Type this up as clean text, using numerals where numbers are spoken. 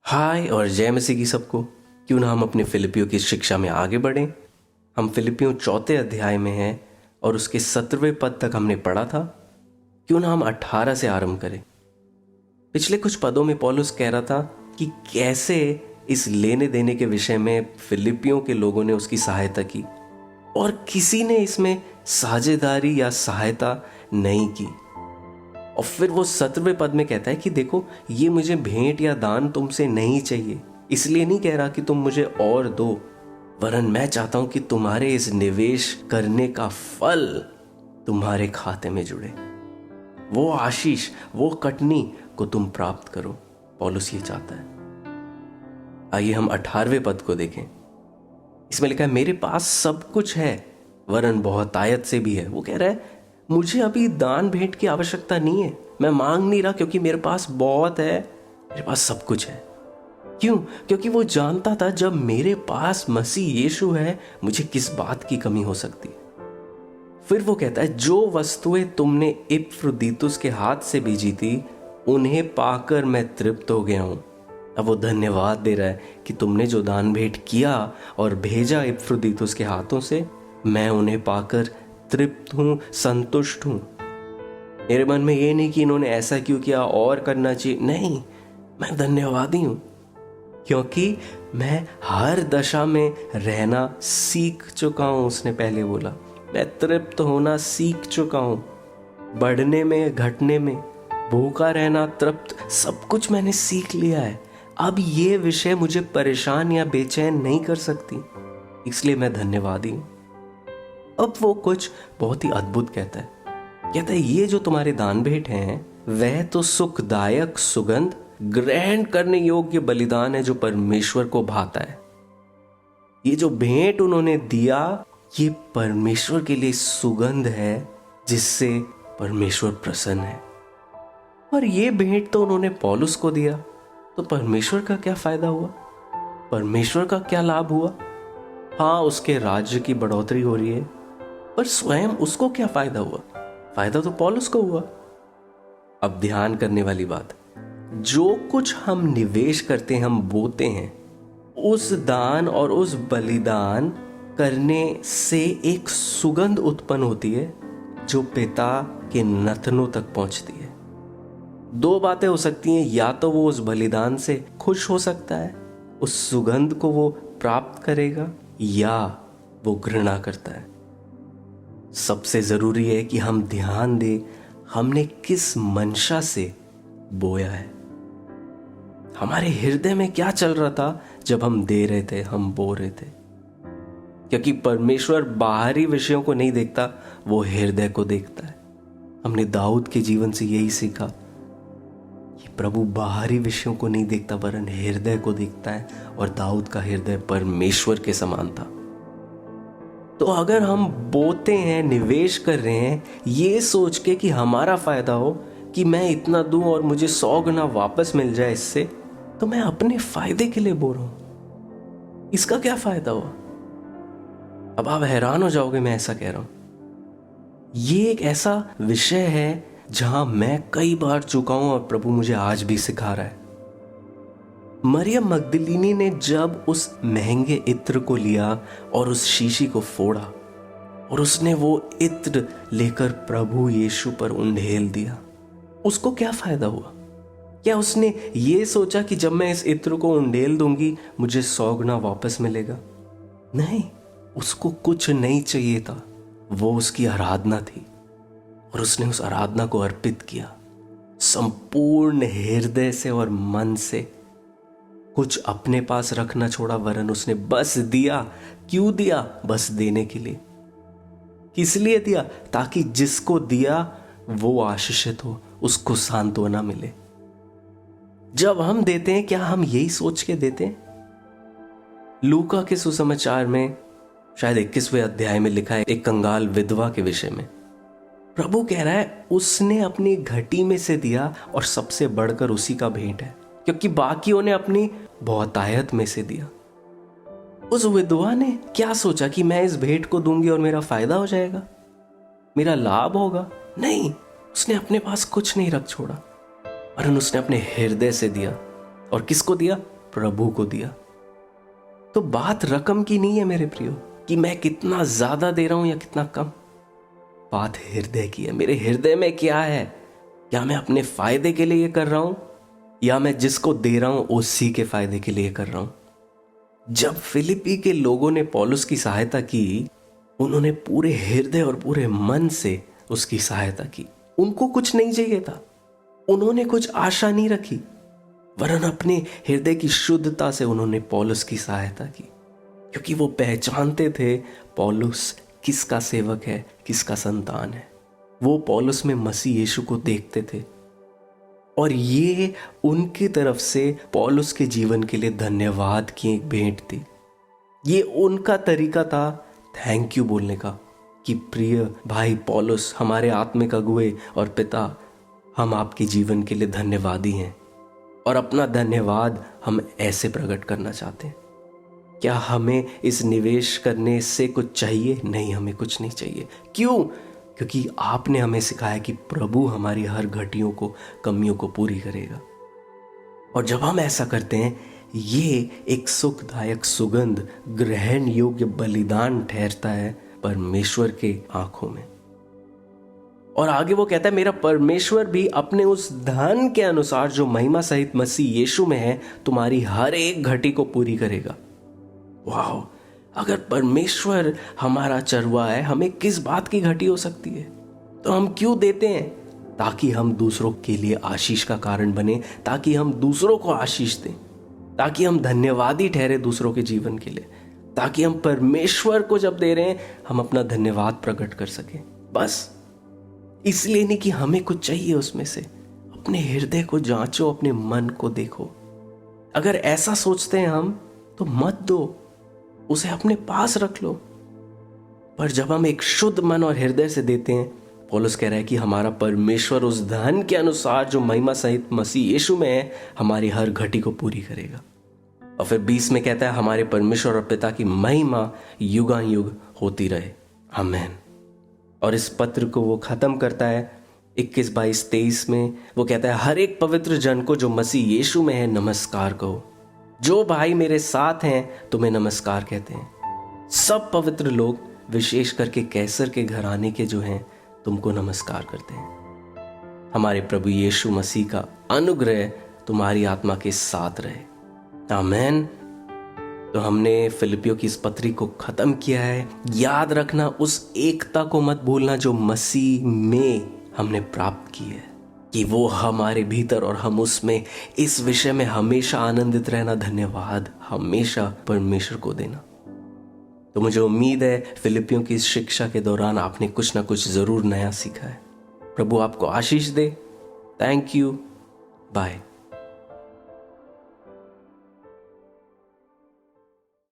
हाय और जय मसीह की सबको। क्यों ना हम अपने फिलिपियों की शिक्षा में आगे बढ़ें। हम फिलिपियों 4 अध्याय में हैं और उसके 17वें पद तक हमने पढ़ा था। क्यों ना हम 18 से आरंभ करें। पिछले कुछ पदों में पौलुस कह रहा था कि कैसे इस लेने देने के विषय में फिलिपियों के लोगों ने उसकी सहायता की और किसी ने इसमें साझेदारी या सहायता नहीं की। और फिर वो 17वें पद में कहता है कि देखो, ये मुझे भेंट या दान तुमसे नहीं चाहिए, इसलिए नहीं कह रहा कि तुम मुझे और दो, वरन मैं चाहता हूं कि तुम्हारे इस निवेश करने का फल तुम्हारे खाते में जुड़े। वो आशीष, वो कटनी को तुम प्राप्त करो। पौलुस ये चाहता है। आइए हम 18वें पद को देखें। इसमें लिखा है, मेरे पास सब कुछ है वरन बहुत आयत से भी है। वो कह रहा है, मुझे अभी दान भेंट की आवश्यकता नहीं है, मैं मांग नहीं रहा, क्योंकि मेरे पास बहुत है, मेरे पास सब कुछ है। क्यों? क्योंकि वो जानता था जब मेरे पास मसीह यीशु है, मुझे किस बात की कमी हो सकती है। फिर वो कहता है, जो वस्तुएं तुमने इपफ्रोदीतुस के हाथ से भेजी थी, उन्हें पाकर मैं तृप्त हो गया हूं। अब वो धन्यवाद दे रहा है कि तुमने जो दान भेंट किया और भेजा इपफ्रोदीतुस के हाथों से, मैं उन्हें पाकर तृप्त हूं, संतुष्ट हूं। मेरे मन में ये नहीं कि इन्होंने ऐसा क्यों किया और करना चाहिए, नहीं, मैं धन्यवादी हूं, क्योंकि मैं हर दशा में रहना सीख चुका हूं। उसने पहले बोला, मैं तृप्त होना सीख चुका हूं, बढ़ने में घटने में, भूखा रहना तृप्त, सब कुछ मैंने सीख लिया है। अब ये विषय मुझे परेशान या बेचैन नहीं कर सकती, इसलिए मैं धन्यवादी हूं। अब वो कुछ बहुत ही अद्भुत कहता है, ये जो तुम्हारे दान भेंट हैं, वह तो सुखदायक सुगंध, ग्रहण करने योग्य बलिदान है जो परमेश्वर को भाता है। ये जो भेंट उन्होंने दिया, ये परमेश्वर के लिए सुगंध है जिससे परमेश्वर प्रसन्न है। और ये भेंट तो उन्होंने पौलुस को दिया, तो परमेश्वर का क्या फायदा हुआ? परमेश्वर का क्या लाभ हुआ? हाँ, उसके राज्य की बढ़ोतरी हो रही है, पर स्वयं उसको क्या फायदा हुआ? फायदा तो पौलुस को हुआ। अब ध्यान करने वाली बात, जो कुछ हम निवेश करते हैं, हम बोते हैं, उस दान और उस बलिदान करने से एक सुगंध उत्पन्न होती है जो पिता के नथनों तक पहुंचती है। दो बातें हो सकती हैं, या तो वो उस बलिदान से खुश हो सकता है, उस सुगंध को वो प्राप्त करेगा, या वो घृणा करता है। सबसे जरूरी है कि हम ध्यान दें, हमने किस मंशा से बोया है। हमारे हृदय में क्या चल रहा था जब हम दे रहे थे, हम बो रहे थे। क्योंकि परमेश्वर बाहरी विषयों को नहीं देखता, वो हृदय को देखता है। हमने दाऊद के जीवन से यही सीखा कि प्रभु बाहरी विषयों को नहीं देखता, वरन हृदय को देखता है, और दाऊद का हृदय परमेश्वर के समान था। तो अगर हम बोते हैं, निवेश कर रहे हैं, ये सोच के कि हमारा फायदा हो, कि मैं इतना दूं और मुझे 100 गुना वापस मिल जाए इससे, तो मैं अपने फायदे के लिए बो रहा हूं। इसका क्या फायदा हुआ? अब आप हैरान हो जाओगे मैं ऐसा कह रहा हूं। ये एक ऐसा विषय है जहां मैं कई बार चुका हूं और प्रभु मुझे आज भी सिखा रहा है। मरियम मगदलीनी ने जब उस महंगे इत्र को लिया और उस शीशी को फोड़ा और उसने वो इत्र लेकर प्रभु यीशु पर उंडेल दिया, उसको क्या फायदा हुआ? क्या उसने ये सोचा कि जब मैं इस इत्र को उंडेल दूंगी मुझे 100 गुना वापस मिलेगा? नहीं, उसको कुछ नहीं चाहिए था। वो उसकी आराधना थी और उसने उस आराधना को अर्पित किया संपूर्ण हृदय से और मन से। कुछ अपने पास रखना छोड़ा, वरन उसने बस दिया। क्यों दिया? बस देने के लिए। किस लिए दिया? ताकि जिसको दिया वो आशीषित हो, उसको सांत्वना मिले। जब हम देते हैं, क्या हम यही सोच के देते हैं? लूका के सुसमाचार में शायद 21वें अध्याय में लिखा है एक कंगाल विधवा के विषय में। प्रभु कह रहा है, उसने अपनी घटी में से दिया और सबसे बढ़कर उसी का भेंट है, क्योंकि बाकियों ने अपनी बहुतायत में से दिया। उस विधवा ने क्या सोचा कि मैं इस भेंट को दूंगी और मेरा फायदा हो जाएगा, मेरा लाभ होगा? नहीं, उसने अपने पास कुछ नहीं रख छोड़ा, वरन उसने अपने हृदय से दिया। और किसको दिया? प्रभु को दिया। तो बात रकम की नहीं है मेरे प्रियो, कि मैं कितना ज्यादा दे रहा हूं या कितना कम। बात हृदय की है। मेरे हृदय में क्या है? क्या मैं अपने फायदे के लिए कर रहा हूं, या मैं जिसको दे रहा हूं उसी के फायदे के लिए कर रहा हूं? जब फिलिपी के लोगों ने पौलुस की सहायता की, उन्होंने पूरे हृदय और पूरे मन से उसकी सहायता की। उनको कुछ नहीं चाहिए था, उन्होंने कुछ आशा नहीं रखी, वरन अपने हृदय की शुद्धता से उन्होंने पौलुस की सहायता की, क्योंकि वो पहचानते थे पौलुस किसका सेवक है, किसका संतान है। वो पौलुस में मसीह यीशु को देखते थे, और ये उनकी तरफ से पौलुस के जीवन के लिए धन्यवाद की एक भेंट थी। ये उनका तरीका था थैंक यू बोलने का, कि प्रिय भाई पौलुस, हमारे आत्मिक अगुवे और पिता, हम आपके जीवन के लिए धन्यवादी हैं, और अपना धन्यवाद हम ऐसे प्रकट करना चाहते हैं। क्या हमें इस निवेश करने से कुछ चाहिए? नहीं, हमें कुछ नहीं चाहिए। क्यों? क्योंकि आपने हमें सिखाया कि प्रभु हमारी हर घटियों को, कमियों को पूरी करेगा। और जब हम ऐसा करते हैं, ये एक सुखदायक सुगंध, ग्रहण योग्य बलिदान ठहरता है परमेश्वर के आंखों में। और आगे वो कहता है, मेरा परमेश्वर भी अपने उस धन के अनुसार जो महिमा सहित मसीह यीशु में है, तुम्हारी हर एक घटी को पूरी करेगा। वाह! अगर परमेश्वर हमारा चरवा है, हमें किस बात की घटी हो सकती है? तो हम क्यों देते हैं? ताकि हम दूसरों के लिए आशीष का कारण बने, ताकि हम दूसरों को आशीष दें, ताकि हम धन्यवादी ठहरे दूसरों के जीवन के लिए, ताकि हम परमेश्वर को जब दे रहे हैं, हम अपना धन्यवाद प्रकट कर सकें। बस इसलिए नहीं कि हमें कुछ चाहिए उसमें से। अपने हृदय को जांचो, अपने मन को देखो। अगर ऐसा सोचते हैं हम, तो मत दो, उसे अपने पास रख लो। पर जब हम एक शुद्ध मन और हृदय से देते हैं, पौलुस कह रहा है कि हमारा परमेश्वर उस धन के अनुसार जो महिमा सहित मसीह यीशु में है, हमारी हर घटी को पूरी करेगा। और फिर 20 में कहता है, हमारे परमेश्वर और पिता की महिमा युगानुयुग होती रहे, आमीन। और इस पत्र को वो खत्म करता है 21, 22, 23 में। वो कहता है, हर एक पवित्र जन को जो मसीह यीशु में है नमस्कार कहो। जो भाई मेरे साथ हैं तुम्हें नमस्कार कहते हैं। सब पवित्र लोग, विशेष करके कैसर के घराने के जो हैं, तुमको नमस्कार करते हैं। हमारे प्रभु यीशु मसीह का अनुग्रह तुम्हारी आत्मा के साथ रहे, आमीन। तो हमने फिलिपियों की इस पत्री को खत्म किया है। याद रखना, उस एकता को मत भूलना जो मसीह में हमने प्राप्त की है, कि वो हमारे भीतर और हम उसमें। इस विषय में हमेशा आनंदित रहना, धन्यवाद हमेशा परमेश्वर को देना। तो मुझे उम्मीद है फिलिपियों की इस शिक्षा के दौरान आपने कुछ ना कुछ जरूर नया सीखा है। प्रभु आपको आशीष दे। Thank you, bye.